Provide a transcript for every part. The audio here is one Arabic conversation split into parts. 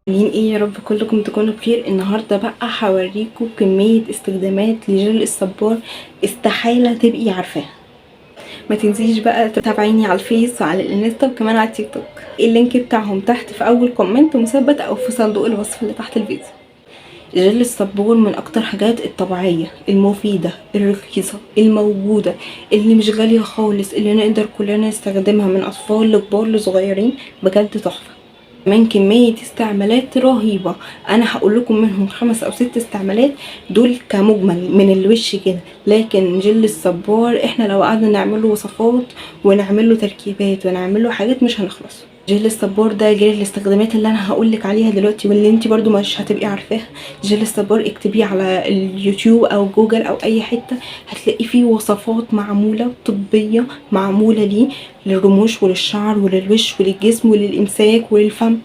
عاملين ايه؟ يا رب كلكم تكونوا بخير. النهارده بقى هوريكم كميه استخدامات لجل الصبار استحاله تبقي عارفاها. ما تنسيش بقى تتابعيني على الفيس وعلى الانستا وكمان على التيك توك. اللينك بتاعهم تحت في اول كومنت مثبت او في صندوق الوصف اللي تحت الفيديو. جل الصبور من اكتر حاجات الطبيعيه المفيده الرخيصه الموجوده اللي مش غاليه خالص، اللي نقدر كلنا نستخدمها من اطفال لكبار لصغيرين. بجد تحفه. كمان كمية استعمالات رهيبة. انا هقول لكم منهم 5 أو 6 استعمالات دول كمجمل من الوش كده، لكن جل الصبار احنا لو قعدنا نعمله وصفات ونعمله تركيبات ونعمله حاجات مش هنخلص. جل الصبار ده غير الاستخدامات اللي انا هقولك عليها دلوقتي واللي انت برضو مش هتبقي عارفاها. جل الصبار اكتبيه على اليوتيوب او جوجل او اي حتة، هتلاقي فيه وصفات معمولة طبية معمولة ليه، للرموش وللشعر وللوش وللجسم وللامساك وللفم.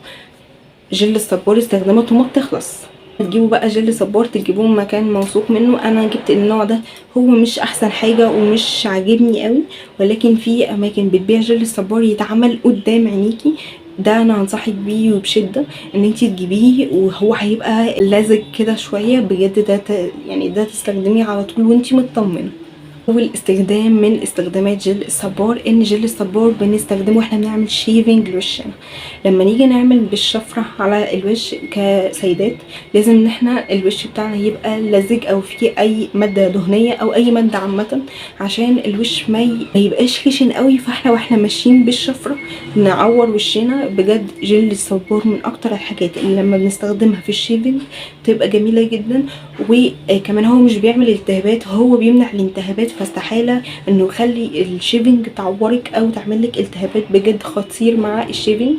جل الصبار استخداماته ما بتخلص. تجيبوا بقى جل صبار تجيبوه مكان موثوق منه. انا جبت النوع ده، هو مش احسن حاجه ومش عاجبني قوي، ولكن في اماكن بتبيع جل الصبار يتعمل قدام عينيكي. ده انا انصحك بيه وبشده ان انتي تجيبيه، وهو هيبقى لازق كده شويه بجد. ده يعني ده تستخدميه على طول وانتي مطمنه. اول استخدام من استخدامات جل الصبار ان جل الصبار بنستخدمه واحنا بنعمل شيفنج لوشنا. لما نيجي نعمل بالشفرة على الوش كسيدات، لازم ان احنا الوش بتاعنا يبقى لزج او فيه اي مادة دهنية او اي مادة عامة، عشان الوش ما يبقاش خشن قوي. فاحنا واحنا ماشيين بالشفرة نعور وشنا. بجد جل الصبار من اكتر الحاجات اللي لما بنستخدمها في الشيفنج تبقى جميلة جدا. وكمان هو مش بيعمل التهابات، هو بيمنع الالتهابات، فاستحالة انه يخلي الشيفنج تعورك او تعملك التهابات. بجد خطير مع الشيفنج.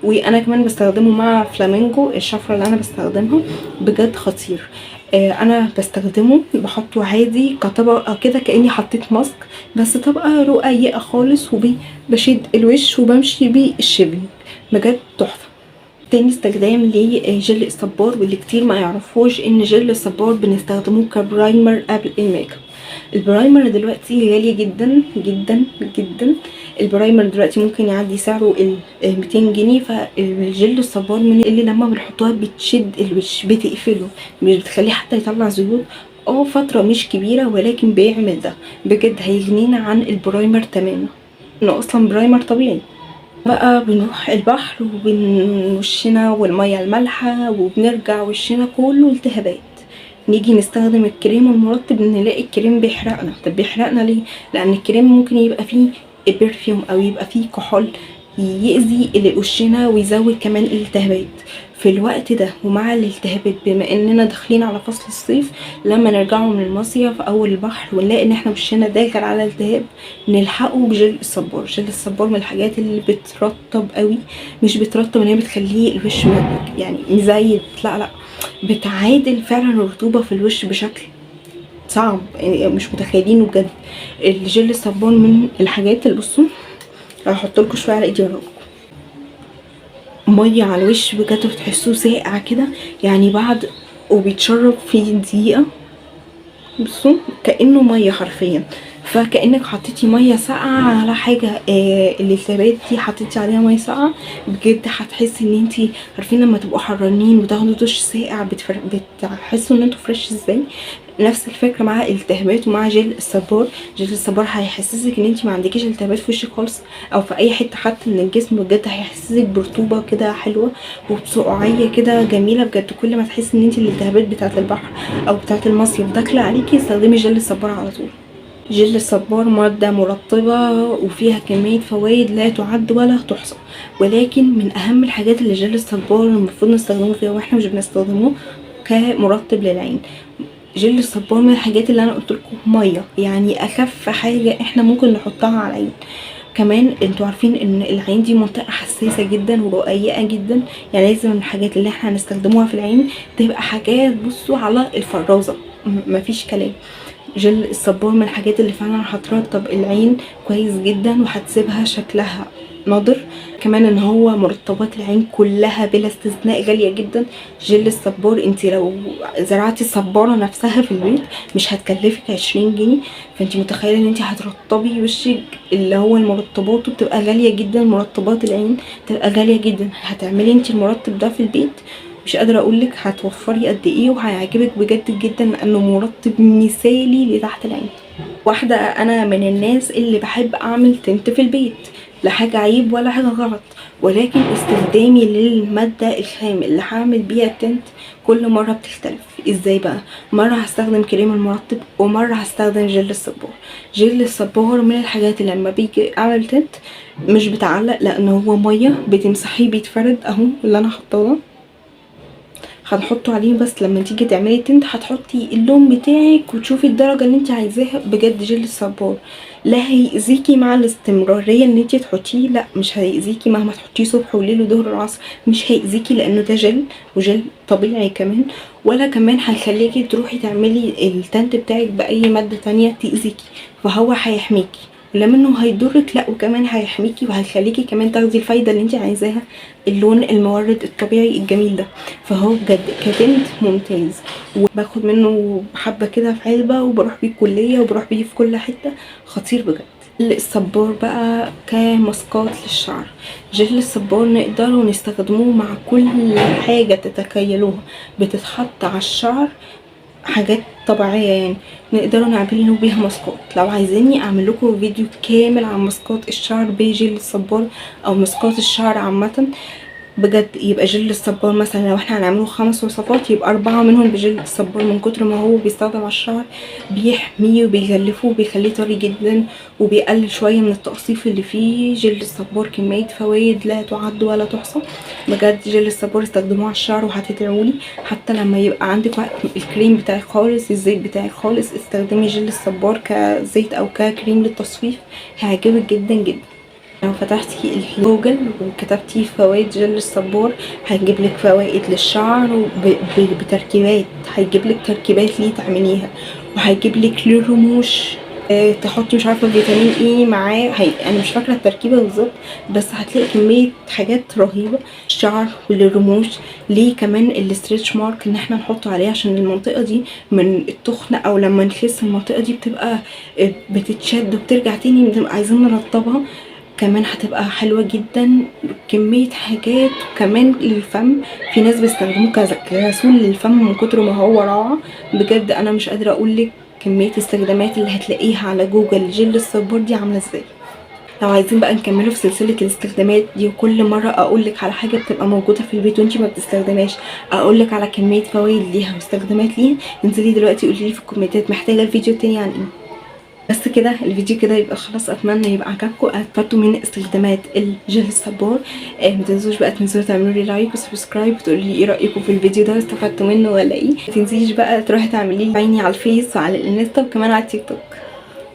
وانا كمان بستخدمه مع فلامينجو، الشفرة اللي انا بستخدمها بجد خطير. انا بستخدمه بحطه عادي كطبقة كده كأني حطيت ماسك، بس طبقة رقيقة خالص، وبشد الوش وبمشي بيه الشيفنج. بجد تحفة. تاني استخدام لجل الصبار واللي كتير ما يعرفوش ان جل الصبار بنستخدمه كبرايمر قبل الميك اب. البرايمر دلوقتي غالي جدا جدا جدا. البرايمر دلوقتي ممكن يعدي سعره 200 جنيه. فالجل الصبار من اللي لما بنحطها بتشد الوش بتقفله، مش بتخليه حتى يطلع زيوت. فترة مش كبيرة ولكن بيعمل ده. بجد هيغنينا عن البرايمر تماما، انه اصلا برايمر طبيعي. بقى بنروح البحر وشنا والمية المالحة وبنرجع وشنا كله التهابات، نيجي نستخدم الكريم المرطب نلاقي الكريم بيحرقنا. طب بيحرقنا ليه؟ لان الكريم ممكن يبقى فيه برفيوم او يبقى فيه كحول يأذي وشنا ويزود كمان الالتهابات. في الوقت ده ومع الالتهابات، بما اننا داخلين على فصل الصيف، لما نرجعوا من المصيف او البحر ونلاقي ان احنا وشنا داخل على التهاب، نلحقه بجل الصبار. جل الصبار من الحاجات اللي بترطب قوي. مش بترطب ان هي بتخليه الوش يعني مزيت، لا لا، بتعادل فعلا الرطوبة في الوش بشكل صعب، يعني مش متخيلينه بجد. الجل الصبار من الحاجات اللي بصوا هحط لكم شويه على ايدي اوريكم. ميه على الوش بجد بتحسوه ساقع كده، يعني بعد وبيتشرب في دقيقه. بصوا كانه ميه حرفيا، فكانك حطيتي ميه ساقعه على حاجه. الالتهابات دي حطيتي عليها ميه ساقعه، بجد هتحسي ان انتي عارفين لما تبقوا حرانين وتاخدوا دش ساقع بتحسوا ان انتوا فريش ازاي. نفس الفكره مع الالتهابات ومع جل الصبار. جل الصبار هيحسسك ان انتي ما عندكيش التهابات في وشك خالص او في اي حته حتى من الجسم. بجد هيحسسك برطوبه كده حلوه وبسقعيه كده جميله. بجد كل ما تحسي ان انتي الالتهابات بتاعه البحر او بتاعه المصيف داخله عليكي، استخدمي جل الصبار على طول. جل الصبار مادة مرطبة وفيها كمية فوائد لا تعد ولا تحصى، ولكن من أهم الحاجات اللي جل الصبار المفروض نستخدمه فيها واحنا مش بنستخدمه كمرطب للعين. جل الصبار من الحاجات اللي انا قلت لكم ميه، يعني اخف حاجه احنا ممكن نحطها على العين. كمان انتوا عارفين ان العين دي منطقه حساسه جدا ورقيقه جدا، يعني لازم الحاجات اللي احنا هنستخدموها في العين تبقى حاجات بصوا على الفرازه، مفيش كلام. جل الصبار من الحاجات اللي فعلا هترطب العين كويس جدا وهتسيبها شكلها نضر. كمان ان هو مرطبات العين كلها بلا استثناء غاليه جدا. جل الصبار انت لو زرعتي الصباره نفسها في البيت مش هتكلفك 20 جنيه. فانت متخيله ان انت هترطبي وشك. اللي هو المرطبات بتبقى غاليه جدا، مرطبات العين بتبقى غاليه جدا. هتعملي انت المرطب ده في البيت مش قادره اقولك هتوفري قد ايه، وهيعجبك بجد جدا لانه مرطب مثالي لتحت العين. واحده انا من الناس اللي بحب اعمل تنت في البيت، لا حاجه عيب ولا حاجه غلط، ولكن استخدامي للماده الخام اللي هعمل بيها التنت كل مره بتختلف. ازاي بقى؟ مره هستخدم كريم المرطب ومره هستخدم جل الصبار. جل الصبار من الحاجات اللي لما بيجي اعمل تنت مش بتعلق، لان هو ميه بتمسحيه بيتفرد اهو اللي انا حاطاه ده. هنحطه عليه بس لما تيجي تعملي تنت هتحطي اللون بتاعك وتشوفي الدرجه اللي انت عايزاها. بجد جل الصبار لا هيأذيكي مع الاستمراريه ان انت تحطيه، لا مش هيأذيكي مهما تحطيه صبح وليل وظهر وعصر، مش هيأذيكي لانه ده جل وجل طبيعي كمان. ولا كمان هيخليكي تروحي تعملي التنت بتاعك باي ماده تانية تأذيكي، فهو هيحميكي. لا منه هيضرك، لا وكمان هيحميكي وهيخليكي كمان تاخدي الفايده اللي انت عايزاها، اللون المورد الطبيعي الجميل ده. فهو بجد كتنت ممتاز، وباخد منه حبه كده في علبه وبروح بيه الكليه وبروح بيه في كل حته، خطير بجد. الصبار بقى كماسكات للشعر. جل الصبار نقدروا نستخدموه مع كل حاجه تتخيلوها بتتحط على الشعر، حاجات طبيعيه يعني نقدروا نعمل بيها ماسكات. لو عايزيني اعمل لكم فيديو كامل عن ماسكات الشعر بجل الصبار او ماسكات الشعر عامه بجد، يبقى جل الصبار مثلا لو احنا هنعمله 5 وصفات يبقى 4 منهم بجل الصبار، من كتر ما هو بيستخدم على الشعر بيحميه وبيغلفه وبيخليه طري جدا وبيقلل شويه من التقصيف اللي فيه. جل الصبار كميه فوائد لا تعد ولا تحصى بجد. جل الصبار استخدموه على الشعر وهتدعولي. حتى لما يبقى عندك وقت الكريم بتاعك خالص، الزيت بتاعك خالص، استخدمي جل الصبار كزيت او ككريم للتصفيف، هيعجبك جدا جدا. لو فتحتي الجوجل وكتبتي فوائد جل الصبار هيجيب لك فوائد للشعر بتركيبات، هيجيب لك تركيبات ليه تعمليها، وهيجيب لك للرموش تحطي مش عارفه فيتامين ايه معاه. انا مش فاكره التركيبه بالظبط بس هتلاقي كميه حاجات رهيبه الشعر وللرموش. ليه كمان الاستريتش مارك ان احنا نحطه عليه عشان المنطقه دي من التخنه او لما نخس المنطقه دي بتبقى بتتشد وبترجع تاني، بنبقى عايزين نرطبها. كمان هتبقى حلوة جدا. كمية حاجات. وكمان للفم في ناس بيستخدموه كغسول للفم من كتر ما هو روعة بجد. انا مش قادرة اقولك كمية استخدامات اللي هتلاقيها على جوجل جل الصبار دي عاملة ازاي. لو عايزين بقى نكمله في سلسلة الاستخدامات دي وكل مرة اقولك على حاجة بتبقى موجودة في البيت وانتي ما بتستخدمهاش، اقولك على كمية فوائد ليها واستخدامات ليها، انزلي دلوقتي قوليلي في الكومنتات محتاجة الفيديو تاني عن ايه. بس كده الفيديو كده يبقى خلاص. اتمنى يبقى عجبكم، استفدتوا من استخدامات الجل الصبار. ما تنسوش بقى تعملوا لي لايك وسبسكرايب وتقولوا لي ايه رايكم في الفيديو ده واستفدتوا منه ولا ايه. ما تنسيش بقى تروحي تعملي لي عيني على الفيس وعلى الانستا وكمان على التيك توك،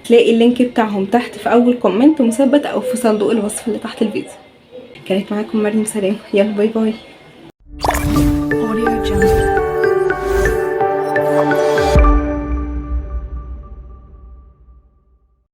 تلاقي اللينك بتاعهم تحت في اول كومنت مثبت او في صندوق الوصف اللي تحت الفيديو. كانت معاكم مريم سلام، يلا باي باي.